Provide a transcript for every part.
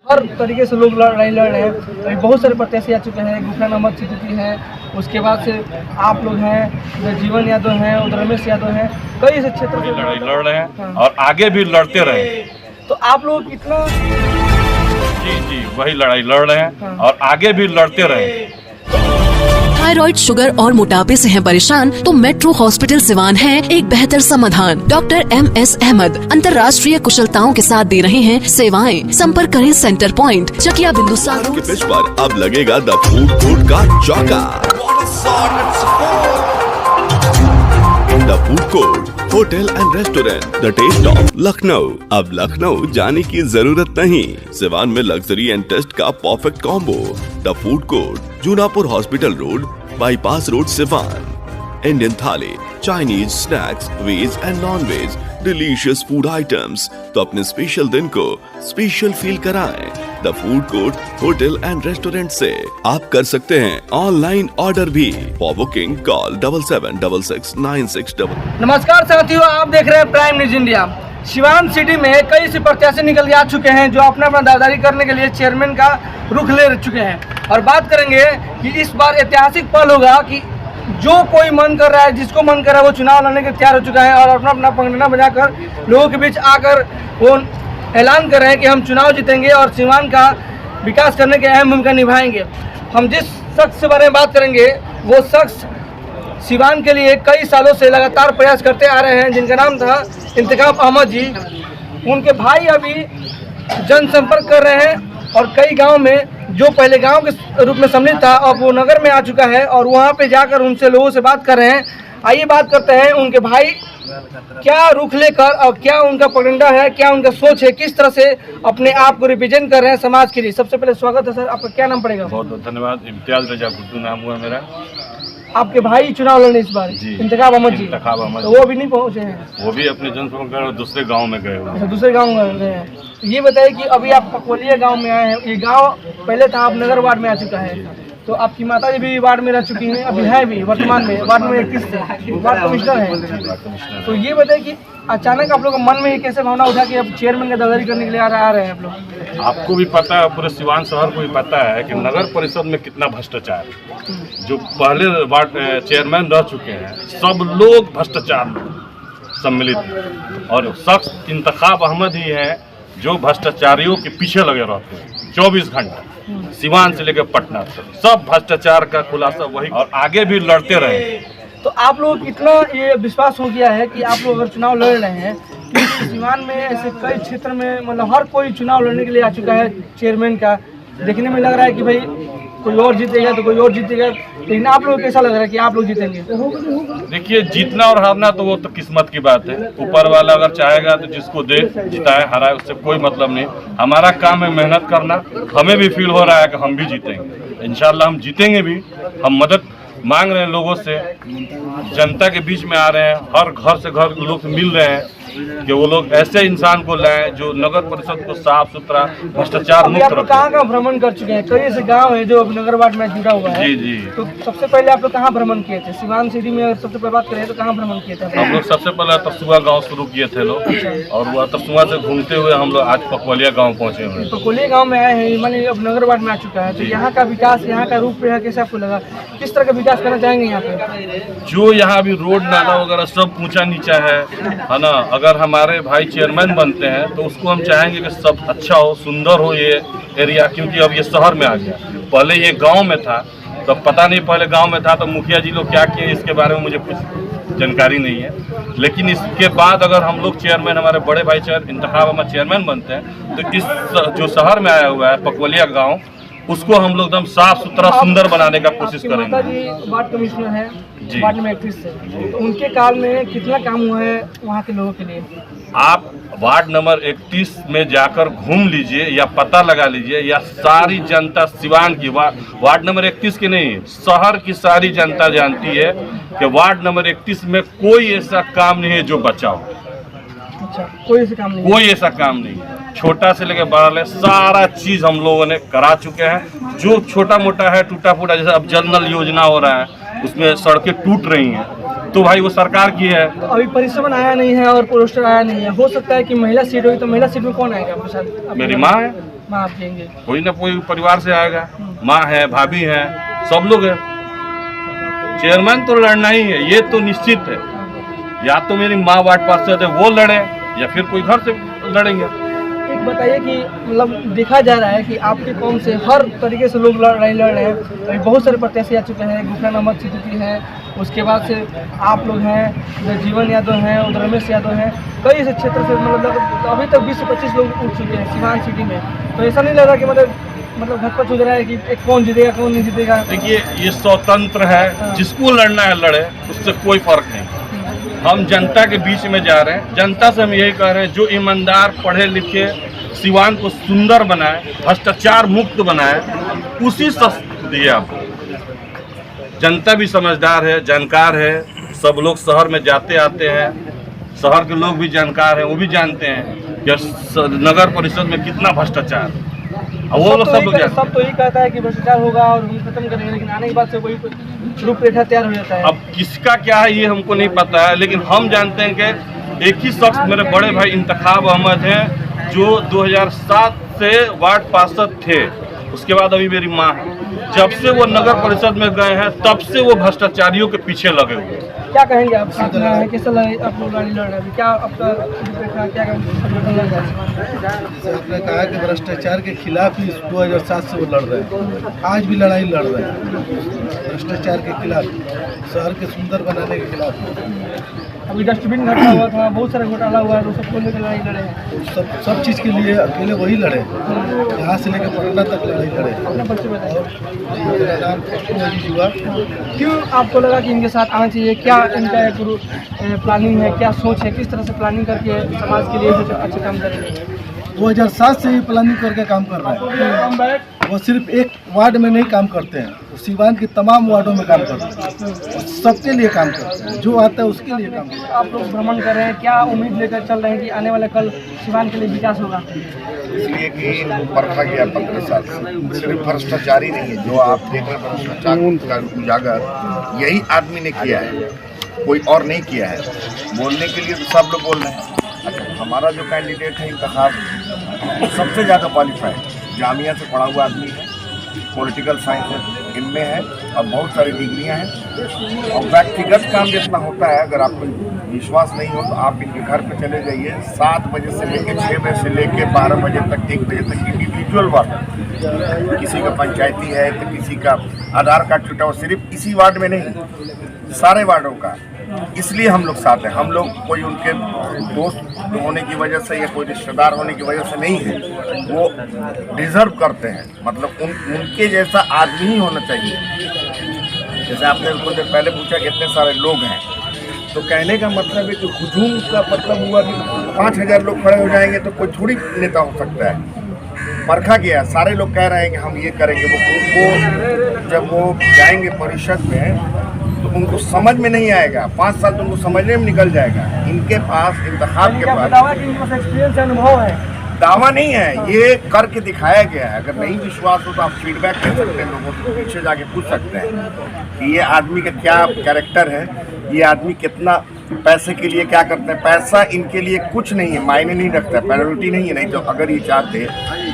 हर तरीके से लोग लड़ाई लड़ रहे हैं। अभी बहुत सारे प्रत्याशी आ चुके हैं, गुफरान अहमद सिद्दीकी हैं, उसके बाद से आप लोग हैं, उधर जीवन यादव हैं, उधर रमेश यादव हैं, कई ऐसे क्षेत्र से लड़ाई लड़ रहे हैं और आगे भी लड़ते रहे। तो आप लोग कितना जी वही लड़ाई लड़ रहे हैं और आगे भी लड़ते रहे। थायराइड, शुगर और मोटापे से हैं परेशान तो मेट्रो हॉस्पिटल सिवान है एक बेहतर समाधान। डॉक्टर MS अहमद अंतर्राष्ट्रीय कुशलताओं के साथ दे रहे हैं सेवाएं। संपर्क करें सेंटर पॉइंट, चकिया बिंदुसार के पिच पर अब लगेगा द फूड कोर्ट का चौका। The food court hotel and restaurant, the taste of Lucknow. अब लखनऊ जाने की जरूरत नहीं, सिवान में लग्जरी एंड टेस्ट का perfect combo. The food court, Junapur hospital road, bypass road, Siwan. Indian thali, Chinese snacks, veg and non veg, delicious food items. तो अपने special दिन को स्पेशल फील कराएं। The food court hotel and restaurant से आप कर सकते हैं ऑनलाइन ऑर्डर भी। फॉर बुकिंग कॉल 776696 नमस्कार साथियों, आप देख रहे हैं prime news India. Siwan city में कई से प्रत्याशी निकल के आ चुके हैं जो अपना दावेदारी करने के लिए चेयरमैन का रुख ले चुके हैं। और बात करेंगे कि इस बार ऐतिहासिक पल होगा कि जो कोई मन कर रहा है, जिसको मन कर रहा है, वो चुनाव लड़ने के तैयार हो चुका है और अपना अपना पंगना बजाकर लोगों के बीच आकर वो ऐलान कर रहे हैं कि हम चुनाव जीतेंगे और सिवान का विकास करने की अहम भूमिका निभाएंगे। हम जिस शख्स के बारे में बात करेंगे वो शख्स सिवान के लिए कई सालों से लगातार प्रयास करते आ रहे हैं, जिनका नाम था इंतखाब अहमद जी। उनके भाई अभी जनसंपर्क कर रहे हैं और कई गांव में, जो पहले गांव के रूप में सम्मिलित था, अब वो नगर में आ चुका है और वहां पे जाकर उनसे लोगों से बात कर रहे हैं। आइए बात करते हैं उनके भाई क्या रुख लेकर और क्या उनका एजेंडा है, क्या उनका सोच है, किस तरह से अपने आप को रिप्रेजेंट कर रहे हैं समाज के लिए। सबसे पहले स्वागत है सर, आपका क्या नाम पड़ेगा? बहुत बहुत धन्यवाद। इम्तियाज रजा गुड्डू नाम हुआ मेरा। आपके भाई चुनाव लड़ने इस बार इंतखाब अहमद जी, तो वो भी नहीं पहुंचे हैं? वो भी अपने जनसंपर्क दूसरे गांव में गए हुए। अच्छा, दूसरे गांव में गए हैं। तो ये बताइए कि अभी आप पकवलिया गांव में आए हैं, ये गांव पहले था, आप नगर वार्ड में आ चुका है, तो आपकी माता जी भी वार्ड में रह चुकी हैं, अभी है भी वर्तमान में वार्ड में 31 से वार्ड कमिश्नर है। तो ये बताइए कि अचानक आप लोग के मन में ये कैसे भावना उठा कि अब चेयरमैन का दावेदारी करने के लिए आ रहे हैं आप लोग? आपको भी पता है, पूरे सिवान शहर को भी पता है कि नगर परिषद में कितना भ्रष्टाचार है। जो पहले वार्ड चेयरमैन रह चुके हैं सब लोग भ्रष्टाचार में सम्मिलित हैं और शख्स इंतखाब अहमद ही है जो भ्रष्टाचारियों के पीछे लगे रहते हैं 24 घंटा। सिवान से लेकर पटना तक सब भ्रष्टाचार का खुलासा वही, और आगे भी लड़ते रहे। तो आप लोग कितना ये विश्वास हो गया है कि आप लोग अगर चुनाव लड़ रहे हैं, कि सिवान में ऐसे कई क्षेत्र में मतलब हर कोई चुनाव लड़ने के लिए आ चुका है चेयरमैन का, देखने में लग रहा है कि भाई कोई और जीतेगा तो कोई और जीतेगा, लेकिन आप लोग कैसा लग रहा है कि आप लोग जीतेंगे? देखिए, जीतना और हारना तो वो तो किस्मत की बात है। ऊपर वाला अगर चाहेगा तो जिसको दे, जिताए हराए, उससे कोई मतलब नहीं। हमारा काम है मेहनत करना। हमें भी फील हो रहा है कि हम भी जीतेंगे, इंशाल्लाह हम जीतेंगे भी। हम मदद मांग रहे हैं लोगों से, जनता के बीच में आ रहे हैं, हर घर से घर लोग से मिल रहे हैं कि वो लोग ऐसे इंसान को लाएं जो नगर परिषद को साफ सुथरा भ्रष्टाचार मुक्त रखे। कहाँ भ्रमण कर चुके हैं? कई ऐसे गांव है जो नगर वार्ड में जुड़ा हुआ है। जी। तो सबसे पहले आप लोग कहाँ भ्रमण किए थे? सिवान सिटी में अगर सबसे पहले बात करें तो कहाँ भ्रमण किए थे? हम लोग सबसे पहले तपसुआ गांव शुरू किए थे लोग, और वह तपसुआ से घूमते हुए हम लोग आज पकवलिया गांव पहुंचे हुए हैं। पकवलिया गाँव में आए हैं, मान लीजिए अब नगर वार्ड में आ चुका है, तो यहाँ का विकास, यहाँ का रूप रेखा कैसे आपको लगा? किस तरह का विकास करना चाहेंगे यहाँ पे? जो यहाँ भी रोड नाला वगैरह सब ऊंचा नीचा है ना। अगर हमारे भाई चेयरमैन बनते हैं तो उसको हम चाहेंगे कि सब अच्छा हो, सुंदर हो ये एरिया, क्योंकि अब ये शहर में आ गया। पहले ये गांव में था, तो पता नहीं पहले गांव में था तो मुखिया जी लोग क्या किए इसके बारे में मुझे कुछ जानकारी नहीं है। लेकिन इसके बाद अगर हम लोग चेयरमैन, हमारे बड़े भाई इंतखाब अहमद चेयरमैन बनते हैं तो इस जो शहर में आया हुआ है पकवलिया गाँव, उसको हम लोग एकदम साफ सुथरा सुंदर बनाने का कोशिश करेंगे। माता जी वार्ड कमिश्नर है वार्ड में 31 से, तो उनके काल में कितना काम हुआ है वहाँ के लोगों के लिए? आप वार्ड नंबर 31 में जाकर घूम लीजिए या पता लगा लीजिए, या सारी जनता सिवान की, वार्ड नंबर 31 की नहीं, शहर की सारी जनता जानती है कि वार्ड नंबर 31 में कोई ऐसा काम नहीं है जो बचा हो। अच्छा, कोई ऐसा काम नहीं? कोई ऐसा काम नहीं है। छोटा से लेकर बड़ा ले सारा चीज हम लोगों ने करा चुके हैं। जो छोटा मोटा है टूटा फूटा, जैसे अब जल नल योजना हो रहा है, उसमें सड़कें टूट रही हैं, तो भाई वो सरकार की है। तो अभी परिश्रम आया नहीं है और पोस्टर आया नहीं है। हो सकता है कि महिला सीट होगी, तो महिला सीट में कौन आएगा आपके साथ? मेरी माँ है। माँ आप देंगे? कोई ना कोई परिवार से आएगा, माँ है, भाभी है, सब लोग है। चेयरमैन तो लड़ना ही है, ये तो निश्चित है। या तो मेरी माँ वार्ड पार्षद है वो लड़े, या फिर कोई घर से लड़ेंगे। एक बताइए कि मतलब देखा जा रहा है कि आपके कौम से हर तरीके से लोग लड़ रहे हैं। अभी बहुत सारे प्रत्याशी आ चुके हैं, गुफरान अहमद सिद्दीकी हैं, उसके बाद से आप लोग हैं, उधर जीवन यादव हैं, उधर रमेश यादव हैं, कई ऐसे क्षेत्र से मतलब अभी तक 20 से 25 लोग उठ चुके हैं सिवान सिटी में। तो ऐसा नहीं लग रहा कि मतलब घटपट हो रहा है कि कौन जीतेगा कौन नहीं जीतेगा? देखिए ये स्वतंत्र है, जिसको लड़ना है लड़े, उससे कोई फर्क नहीं। हम जनता के बीच में जा रहे हैं, जनता से हम यही कह रहे हैं जो ईमानदार पढ़े लिखे सिवान को सुंदर बनाए, भ्रष्टाचार मुक्त बनाए, उसी शख्स दिए आप। जनता भी समझदार है, जानकार है, सब लोग शहर में जाते आते हैं, शहर के लोग भी जानकार हैं, वो भी जानते हैं कि नगर परिषद में कितना भ्रष्टाचार। वो लोग सब तो यही कहता है कि भ्रष्टाचार होगा और हम खत्म करेंगे, लेकिन आने के बाद से वही रूपरेखा तैयार हो जाता है। अब किसका क्या है ये हमको नहीं पता है, लेकिन हम जानते हैं कि एक ही शख्स मेरे बड़े भाई इंतखाब अहमद हैं, जो 2007 से वार्ड पार्षद थे, उसके बाद अभी मेरी माँ है। जब से वो नगर परिषद में गए हैं तब से वो भ्रष्टाचारियों के पीछे लगे हुए। क्या कहेंगे आप? कैसा आप लोग गाड़ी लड़ रहे हैं? क्या आपका क्या आपने कहा कि भ्रष्टाचार के खिलाफ ही 2007 से वो लड़ रहे हैं, आज भी लड़ाई लड़ रहे हैं भ्रष्टाचार के खिलाफ, शहर के सुंदर बनाने के खिलाफ। अभी डस्टबिन घटना हुआ था, बहुत सारा घोटाला हुआ है, तो सबको लेकर लड़ाई लड़े हैं। सब चीज़ के लिए अकेले वही लड़े, यहाँ से लेकर पटना तक लड़ाई लड़े। अपना परिचय बताइए। मेरा नाम अजीज हुआ। क्यों आपको लगा कि इनके साथ आना चाहिए? क्या इनका एक प्लानिंग है, क्या सोच है, किस तरह से प्लानिंग करके समाज के लिए अच्छे काम करेंगे? 2007 से ही प्लानिंग करके काम कर रहे हैं। वो सिर्फ एक वार्ड में नहीं काम करते हैं, वो सिवान के तमाम वार्डों में काम करते हैं, सबके लिए काम करते हैं, जो आता है उसके लिए काम करते हैं। आप लोग भ्रमण कर रहे हैं, क्या उम्मीद लेकर चल रहे हैं कि आने वाले कल सिवान के लिए विकास होगा? इसलिए कि परखा गया 15 साल से, सिर्फ भ्रष्टाचार ही नहीं है जो आप देख रहे हैं, भ्रष्टाचार का उजागर यही आदमी ने किया है, कोई और नहीं किया है। बोलने के लिए तो सब लोग बोल रहे हैं। अच्छा, हमारा जो कैंडिडेट है इंतखाब सबसे ज़्यादा क्वालिफाइड, जामिया से पढ़ा हुआ आदमी है, पॉलिटिकल साइंस इनमें है और बहुत सारी डिग्रियां हैं। और व्यक्तिगत काम जितना होता है, अगर आपको विश्वास नहीं हो तो आप इनके घर पे चले जाइए। 7 बजे से लेकर 6 बजे से लेकर 12 बजे तक, 1 बजे तक इंडिविजुअल वर्क, किसी का पंचायती है तो किसी का आधार कार्ड छूटा हुआ, सिर्फ इसी वार्ड में नहीं, सारे वार्डों का। इसलिए हम लोग साथ हैं। हम लोग कोई उनके दोस्त होने की वजह से या कोई रिश्तेदार होने की वजह से नहीं है, वो डिजर्व करते हैं, मतलब उनके जैसा आदमी ही होना चाहिए। जैसे आपने कुछ देर पहले पूछा कि इतने सारे लोग हैं, तो कहने का मतलब है कि हुजूम का मतलब हुआ कि 5000 लोग खड़े हो जाएंगे तो कोई थोड़ी नेता हो सकता है। परखा गया, सारे लोग कह रहे हैं कि हम ये करेंगे। वो जब वो जाएंगे परिषद में तो उनको समझ में नहीं आएगा, 5 साल तो उनको समझने में निकल जाएगा। इनके पास इंतखाब के पास एक्सपीरियंस अनुभव है, दावा नहीं है, ये करके दिखाया गया है। अगर नहीं विश्वास हो तो आप फीडबैक दे सकते हैं, लोगों से पीछे जाके पूछ सकते हैं कि ये आदमी का क्या कैरेक्टर है, ये आदमी कितना पैसे के लिए क्या करते हैं। पैसा इनके लिए कुछ नहीं है, मायने नहीं रखता है, प्रायोरिटी नहीं है। नहीं तो अगर ये चाहते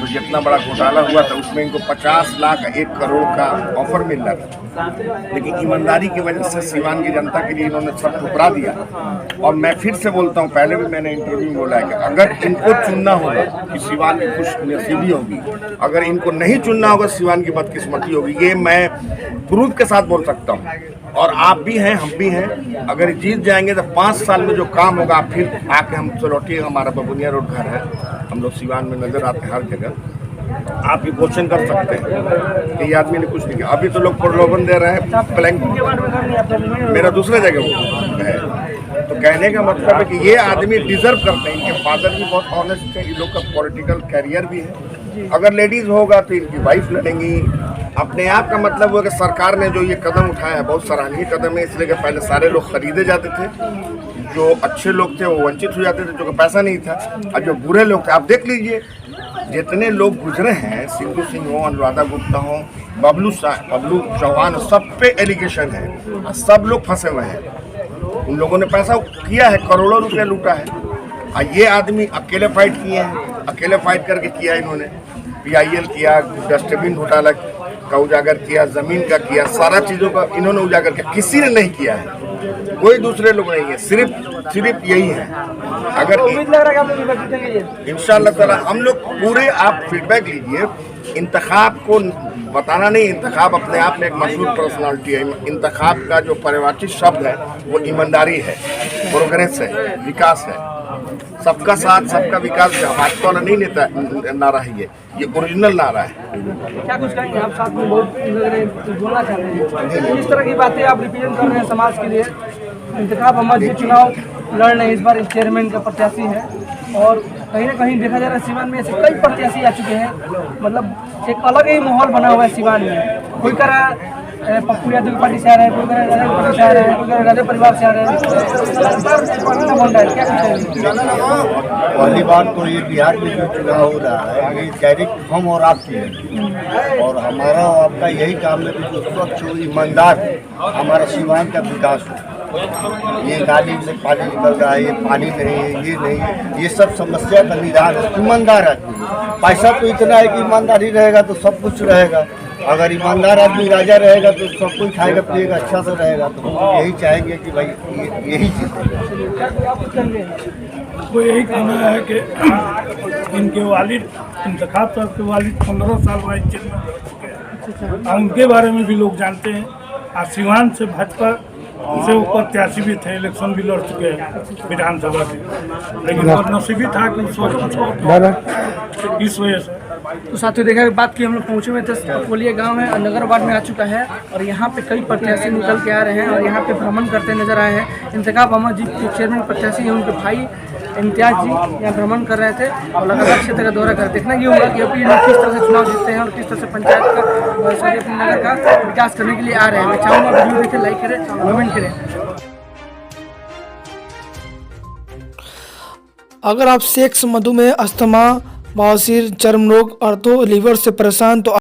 तो जितना बड़ा घोटाला हुआ था उसमें इनको 50 लाख 1 करोड़ का ऑफर मिल रहा था, लेकिन ईमानदारी की वजह से सिवान की जनता के लिए इन्होंने सब ठुकरा दिया। और मैं फिर से बोलता हूँ, पहले भी मैंने इंटरव्यू में बोला है कि अगर इनको चुनना होगा कि सिवान की खुशनसीबी होगी, अगर इनको नहीं चुनना होगा सिवान की बदकिस्मती होगी। ये मैं प्रूफ के साथ बोल सकता हूँ, और आप भी हैं, हम भी हैं। अगर जीत जाएंगे तो 5 साल में जो काम होगा आप फिर आके हमसे लौटिएगा। हमारा बबुनिया रोड घर है, हम लोग सिवान में नजर आते हैं हर जगह। आप ये क्वेश्चन कर सकते हैं कि ये आदमी ने कुछ नहीं किया। अभी तो लोग प्रलोभन दे रहे हैं, प्लैंक मेरा दूसरे जगह वो है। तो कहने का मतलब है कि ये आदमी डिजर्व करते हैं। इनके फादर भी बहुत ऑनेस्ट है, इन लोग का पॉलिटिकल कैरियर भी है। अगर लेडीज होगा तो इनकी वाइफ लड़ेंगी। अपने आप का मतलब हुआ कि सरकार ने जो ये कदम उठाया है बहुत सराहनीय कदम है, इसलिए कि पहले सारे लोग खरीदे जाते थे, जो अच्छे लोग थे वो वंचित हो जाते थे, जो कि पैसा नहीं था, और जो बुरे लोग थे, आप देख लीजिए जितने लोग गुजरे हैं, सिंधु सिंह हो, अनुराधा गुप्ता हो, बबलू चौहान, सब पे एलिगेशन है, सब लोग फंसे हुए हैं। उन लोगों ने पैसा किया है, करोड़ों रुपया लूटा है, और ये आदमी अकेले फाइट किए हैं, अकेले फाइट करके किया इन्होंने। PIL किया, डस्टबिन घोटाला का उजागर किया, जमीन का किया, सारा चीजों का इन्होंने उजागर किया। किसी ने नहीं किया है, कोई दूसरे लोग नहीं है, सिर्फ यही है। अगर उम्मीद लग रहा है कि आप लोग निकल जीतेंगे ये। इंशाल्लाह ताला हम लोग पूरे, आप फीडबैक लीजिए। इंतखाब को बताना नहीं, इंतखाब अपने आप में एक मशहूर पर्सनालिटी है। इंतखाब का जो परिभाषित शब्द है वो ईमानदारी है, प्रोग्रेस है, विकास है, सबका साथ सबका विकास है। भाजपा वाला नहीं नेता नारा है, ये ओरिजिनल नारा है। क्या कुछ कहेंगे आप? साथ में बहुत लग रहे हैं, कुछ बोलना चाहते हैं? इस तरह की बातें आप रिप्रेजेंट कर रहे हैं समाज के लिए। इंतखाब अहमद जी चुनाव लड़ रहे हैं, इस बार चेयरमैन का प्रत्याशी है और कहीं ना कहीं देखा जा रहा है सिवान में ऐसे कई प्रत्याशी आ चुके हैं। मतलब एक अलग ही माहौल बना हुआ है सिवान में। कोई कह रहा है पप्पू यादव की पार्टी से आ रहा है, कोई कह रहा है राजा पार्टी से आ रहा है, कोई कह रहा है राजा परिवार से आ रहा है। क्या पहली बार तो ये बिहार में जो चुनाव हो रहा है ये डायरेक्ट हम और आपकी है और हमारा और आपका यही काम है कि जो स्वच्छ हो, ईमानदार हो, हमारा सिवान का विकास हो। ये नाली से पानी निकल रहा है, ये पानी नहीं है, ये नहीं है, ये सब समस्या का निदान है ईमानदार आदमी। पैसा तो इतना है कि ईमानदारी रहेगा तो सब कुछ रहेगा। अगर ईमानदार आदमी राजा रहेगा तो सब कुछ खाएगा पिएगा, अच्छा से रहेगा। तो हम यही चाहेंगे कि भाई यही चीज़ वो यही कहना है कि इनके वालिद, इंतखाब साहब के वालिद 15 साल वाइस चेयरमैन रह चुके हैं। उनके बारे में भी लोग जानते हैं। आज सिवान से भाजपा से वो प्रत्याशी भी थे, इलेक्शन भी लड़ चुके हैं विधानसभा के, लेकिन बदनसीबी था कि उस वक्त इस वजह से। तो साथियों देखा बात की हम लोग पहुँचे हुए थे, कोलिया गांव है और नगर वार्ड में आ चुका है और यहाँ पे कई प्रत्याशी निकल के आ रहे हैं और यहाँ पे भ्रमण करते नजर आए हैं। इंतखाब अहमद जी के चेयरमैन प्रत्याशी हैं, उनके भाई इम्तियाज जी यहाँ भ्रमण कर रहे थे और लगातार क्षेत्र का दौरा कर देखना ये होगा कि अपनी किस तरह से चुनाव जीतते हैं और किस तरह से पंचायत का सॉरी अपने नगर का विकास करने के लिए आ रहे हैं। मैं चाहूँगा वीडियो देखें, लाइक करें, कमेंट करें। अगर आप सेक्स, मधुमेह, अस्थमा, बवासीर, चर्म रोग, आर्थो, लीवर से परेशान तो